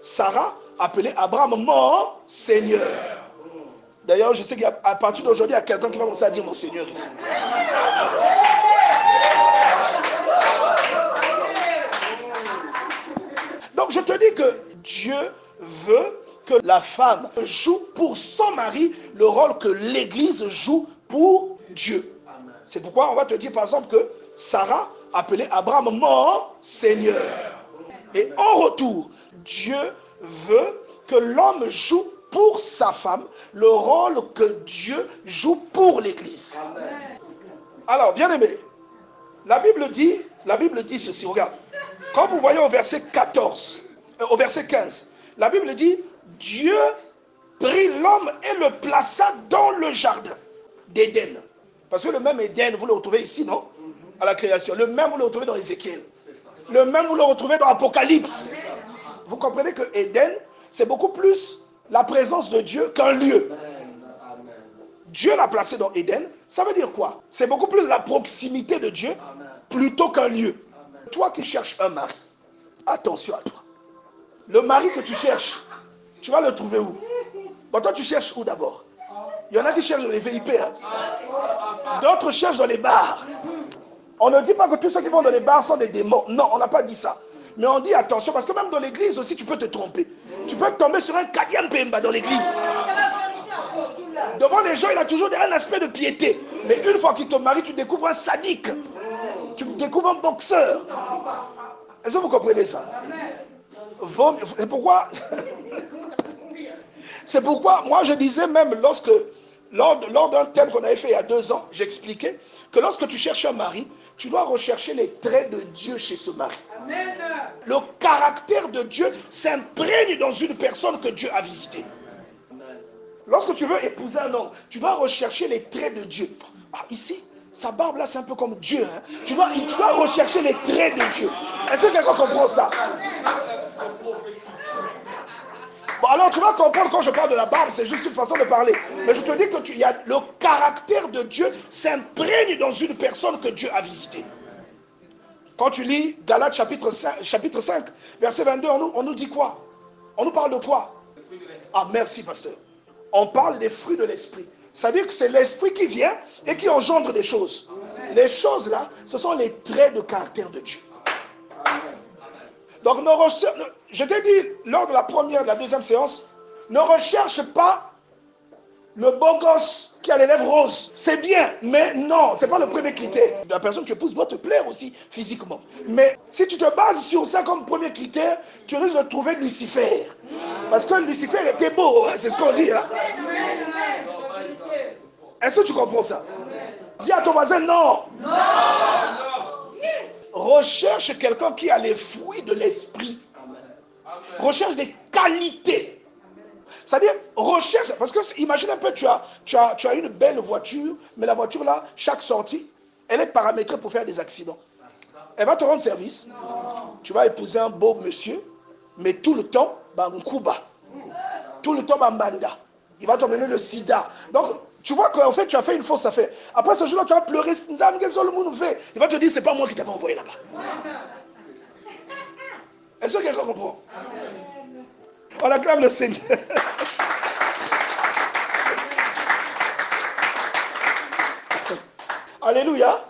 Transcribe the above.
Sarah appelait Abraham mon Seigneur. D'ailleurs, je sais qu'à partir d'aujourd'hui, il y a quelqu'un qui va commencer à dire mon Seigneur ici. Donc je te dis que Dieu veut que la femme joue pour son mari le rôle que l'Église joue pour Dieu. C'est pourquoi on va te dire par exemple que Sarah appelait Abraham mon Seigneur. Et en retour, Dieu veut que l'homme joue pour sa femme le rôle que Dieu joue pour l'Église. Alors, bien aimé, la Bible dit ceci, regarde. Quand vous voyez au verset 14, au verset 15, la Bible dit, Dieu prit l'homme et le plaça dans le jardin d'Éden. Parce que le même Éden, vous le retrouvez ici, non? À la création. Le même, vous le retrouvez dans Ézéchiel. Le même, vous le retrouvez dans Apocalypse. Vous comprenez que Éden, c'est beaucoup plus la présence de Dieu qu'un lieu. Dieu l'a placé dans Éden. Ça veut dire quoi? C'est beaucoup plus la proximité de Dieu plutôt qu'un lieu. Toi qui cherches un mari, attention à toi. Le mari que tu cherches, tu vas le trouver où? Bon, toi tu cherches où d'abord? Il y en a qui cherchent dans les VIP. Hein? D'autres cherchent dans les bars. On ne dit pas que tous ceux qui vont dans les bars sont des démons. Non, on n'a pas dit ça. Mais on dit attention, parce que même dans l'église aussi, tu peux te tromper. Tu peux tomber sur un Kadian Pemba dans l'église. Devant les gens, il a toujours un aspect de piété. Mais une fois qu'il te marie, tu découvres un sadique. Tu découvres un boxeur. Est-ce que vous comprenez ça? C'est pourquoi... C'est pourquoi, moi je disais même lors d'un thème qu'on avait fait il y a 2 ans, j'expliquais que lorsque tu cherches un mari, tu dois rechercher les traits de Dieu chez ce mari. Amen. Le caractère de Dieu s'imprègne dans une personne que Dieu a visitée. Lorsque tu veux épouser un homme, tu dois rechercher les traits de Dieu. Ah, ici, sa barbe là, c'est un peu comme Dieu. Hein? Tu dois rechercher les traits de Dieu. Est-ce que quelqu'un comprend ça? Bon, alors tu vas comprendre quand je parle de la barbe, c'est juste une façon de parler. Mais je te dis que le caractère de Dieu s'imprègne dans une personne que Dieu a visitée. Quand tu lis Galates chapitre 5, verset 22, on nous dit quoi? On nous parle de quoi? Ah, merci pasteur. On parle des fruits de l'esprit. Ça veut dire que c'est l'esprit qui vient et qui engendre des choses. Les choses là, ce sont les traits de caractère de Dieu. Donc, je t'ai dit lors de la première, de la deuxième séance, ne recherche pas le beau gosse qui a les lèvres roses. C'est bien, mais non, ce n'est pas le premier critère. La personne que tu épouses doit te plaire aussi physiquement. Mais si tu te bases sur ça comme premier critère, tu risques de trouver Lucifer. Parce que Lucifer était beau, hein, c'est ce qu'on dit. Hein. Est-ce que tu comprends ça? Dis à ton voisin non. Non. Recherche quelqu'un qui a les fruits de l'esprit. Recherche des qualités. C'est-à-dire, recherche, parce que imagine un peu, tu as une belle voiture, mais la voiture là, chaque sortie, elle est paramétrée pour faire des accidents. Elle va te rendre service. Non. Tu vas épouser un beau monsieur, mais tout le temps, Bankuba. Tout le temps, Bambanda. Il va t'emmener le sida. Donc, tu vois qu'en fait, tu as fait une fausse affaire. Après ce jour-là, tu vas pleurer. Il va te dire, c'est pas moi qui t'avais envoyé là-bas. Est-ce que quelqu'un comprend? On acclame le Seigneur. Alléluia.